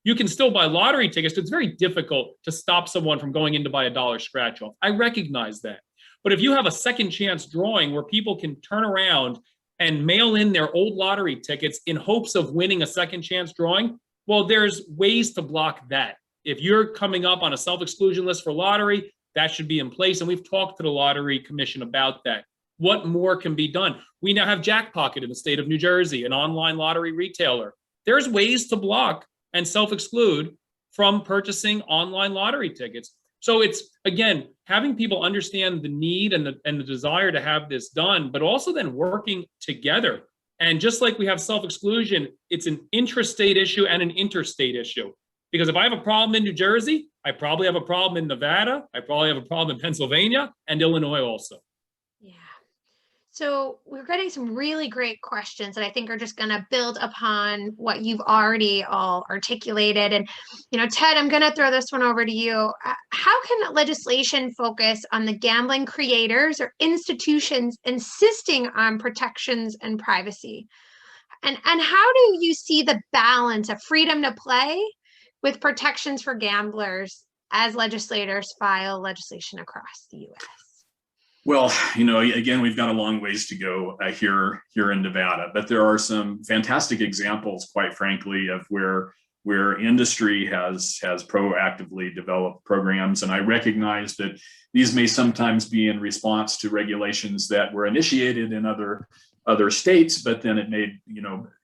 You can still buy lottery tickets. It's very difficult to stop someone from going in to buy a dollar scratch off. I recognize that. But if you have a second chance drawing where people can turn around and mail in their old lottery tickets in hopes of winning a second chance drawing, well, there's ways to block that. If you're coming up on a self-exclusion list for lottery, that should be in place. And we've talked to the Lottery Commission about that. What more can be done? We now have Jackpocket in the state of New Jersey, an online lottery retailer. There's ways to block and self-exclude from purchasing online lottery tickets. So it's, again, having people understand the need and the desire to have this done, but also then working together. And just like we have self-exclusion, it's an intrastate issue and an interstate issue. Because if I have a problem in New Jersey, I probably have a problem in Nevada, I probably have a problem in Pennsylvania and Illinois also. Yeah. So we're getting some really great questions that I think are just going to build upon what you've already all articulated. And, Ted, I'm going to throw this one over to you. How can legislation focus on the gambling creators or institutions insisting on protections and privacy? And how do you see the balance of freedom to play with protections for gamblers as legislators file legislation across the U.S.? Well, again, we've got a long ways to go here in Nevada, but there are some fantastic examples, quite frankly, of where industry has proactively developed programs. And I recognize that these may sometimes be in response to regulations that were initiated in other states, but then it made,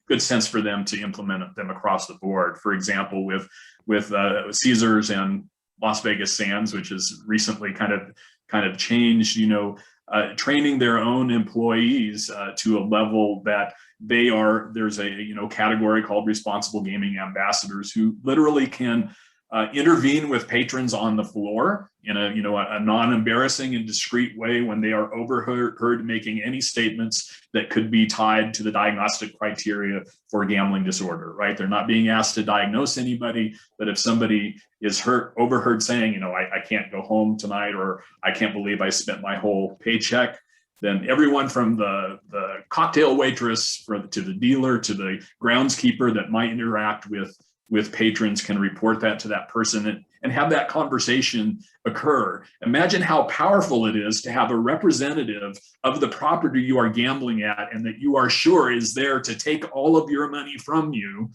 good sense for them to implement them across the board. For example, with Caesars and Las Vegas Sands, which has recently kind of changed, training their own employees to a level that there's a category called responsible gaming ambassadors who literally can intervene with patrons on the floor in a non-embarrassing and discreet way when they are overheard making any statements that could be tied to the diagnostic criteria for gambling disorder, right? They're not being asked to diagnose anybody, but if somebody is overheard saying, I can't go home tonight, or I can't believe I spent my whole paycheck, then everyone from the cocktail waitress to the dealer to the groundskeeper that might interact with patrons can report that to that person and have that conversation occur. Imagine how powerful it is to have a representative of the property you are gambling at and that you are sure is there to take all of your money from you,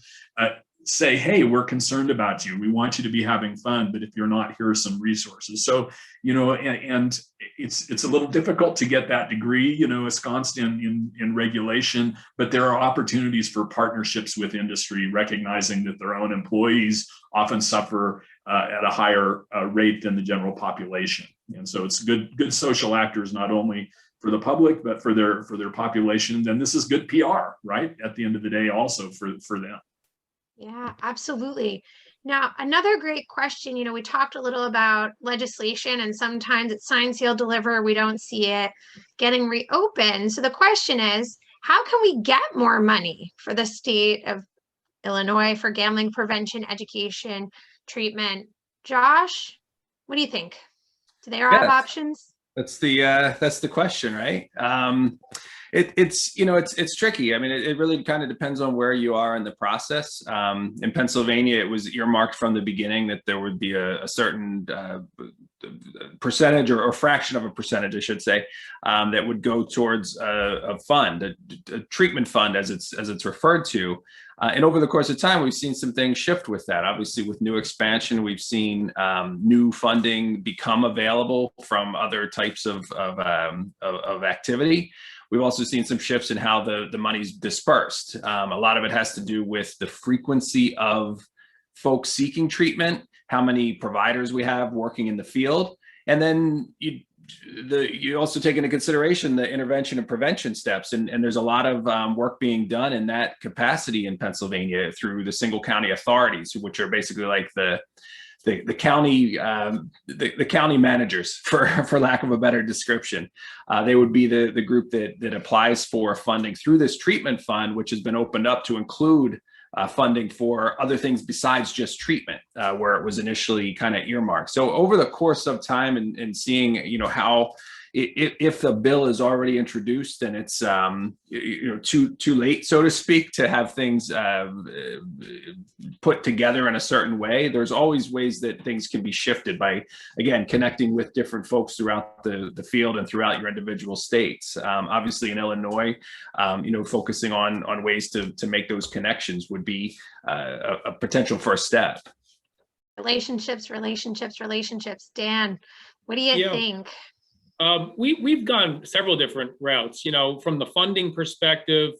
say, hey, we're concerned about you. We want you to be having fun, but if you're not, here are some resources. So, and it's a little difficult to get that degree, ensconced in regulation, but there are opportunities for partnerships with industry, recognizing that their own employees often suffer at a higher rate than the general population. And so it's good social actors, not only for the public, but for their population. Then this is good PR, right? At the end of the day, also for them. Yeah, absolutely. Now, another great question, we talked a little about legislation and sometimes it's sign, seal, deliver. We don't see it getting reopened. So the question is, how can we get more money for the state of Illinois for gambling prevention, education, treatment? Josh, what do you think? Do they have options? That's the question, right? It's tricky. I mean, it really kind of depends on where you are in the process. In Pennsylvania, it was earmarked from the beginning that there would be a certain percentage or fraction of a percentage, I should say, that would go towards a fund, a treatment fund, as it's referred to. And over the course of time, we've seen some things shift with that. Obviously, with new expansion, we've seen new funding become available from other types of activity. We've also seen some shifts in how the money's dispersed. A lot of it has to do with the frequency of folks seeking treatment, how many providers we have working in the field, and then you also take into consideration the intervention and prevention steps. And there's a lot of work being done in that capacity in Pennsylvania through the single county authorities, which are basically like the the county the county managers, for lack of a better description. They would be the group that applies for funding through this treatment fund, which has been opened up to include funding for other things besides just treatment, where it was initially kind of earmarked. So over the course of time and seeing, how if the bill is already introduced and it's too late, so to speak, to have things put together in a certain way, there's always ways that things can be shifted by, again, connecting with different folks throughout the field and throughout your individual states. Obviously in Illinois, focusing on ways to make those connections would be a potential first step. Relationships. Dan, what do you think? We've gone several different routes. From the funding perspective,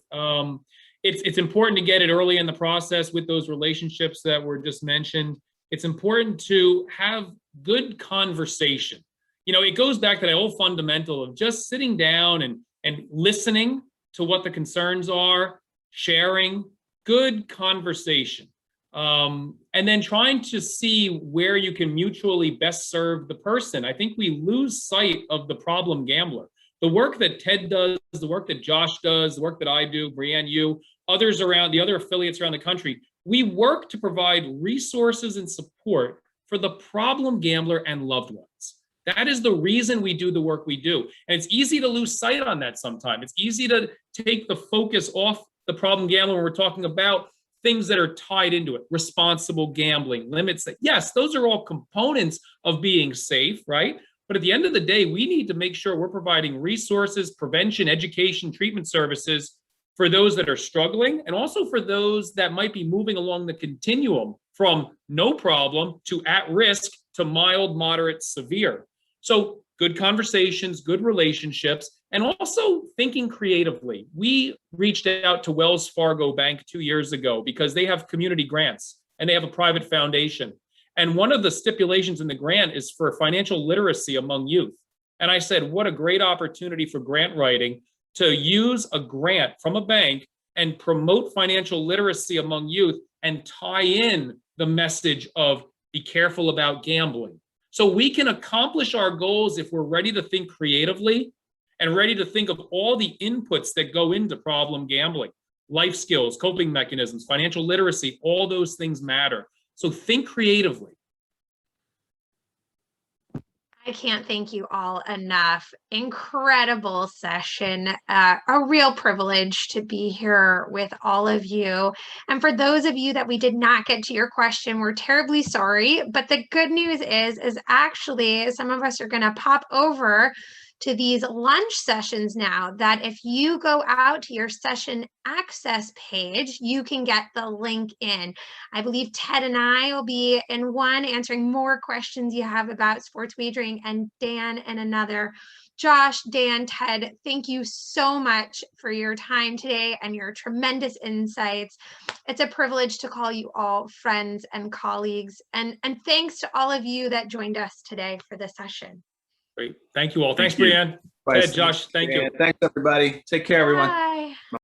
it's important to get it early in the process with those relationships that were just mentioned. It's important to have good conversation. It goes back to that old fundamental of just sitting down and listening to what the concerns are, sharing good conversation. And then trying to see where you can mutually best serve the person. I think we lose sight of the problem gambler. The work that Ted does, the work that Josh does, the work that I do, Brianne, you, others around, the other affiliates around the country, we work to provide resources and support for the problem gambler and loved ones. That is the reason we do the work we do. And it's easy to lose sight on that sometimes. It's easy to take the focus off the problem gambler when we're talking about things that are tied into it, responsible gambling, limits that, yes, those are all components of being safe, right? But at the end of the day, we need to make sure we're providing resources, prevention, education, treatment services for those that are struggling, and also for those that might be moving along the continuum from no problem to at risk to mild, moderate, severe. So good conversations, good relationships, and also thinking creatively. We reached out to Wells Fargo Bank 2 years ago because they have community grants and they have a private foundation. And one of the stipulations in the grant is for financial literacy among youth. And I said, what a great opportunity for grant writing to use a grant from a bank and promote financial literacy among youth and tie in the message of be careful about gambling. So we can accomplish our goals if we're ready to think creatively and ready to think of all the inputs that go into problem gambling. Life skills, coping mechanisms, financial literacy, all those things matter. So think creatively. I can't thank you all enough. Incredible session. A real privilege to be here with all of you. And for those of you that we did not get to your question, we're terribly sorry. But the good news is actually some of us are going to pop over to these lunch sessions now, that if you go out to your session access page, you can get the link in. I believe Ted and I will be in one answering more questions you have about sports wagering, and Dan in another. Josh, Dan, Ted, thank you so much for your time today and your tremendous insights. It's a privilege to call you all friends and colleagues. And thanks to all of you that joined us today for this session. Great. Thank you all. Thanks, Thank you. Brianne. Bye. Ted, Josh, thank you. Thanks, everybody. Take care, everyone. Bye.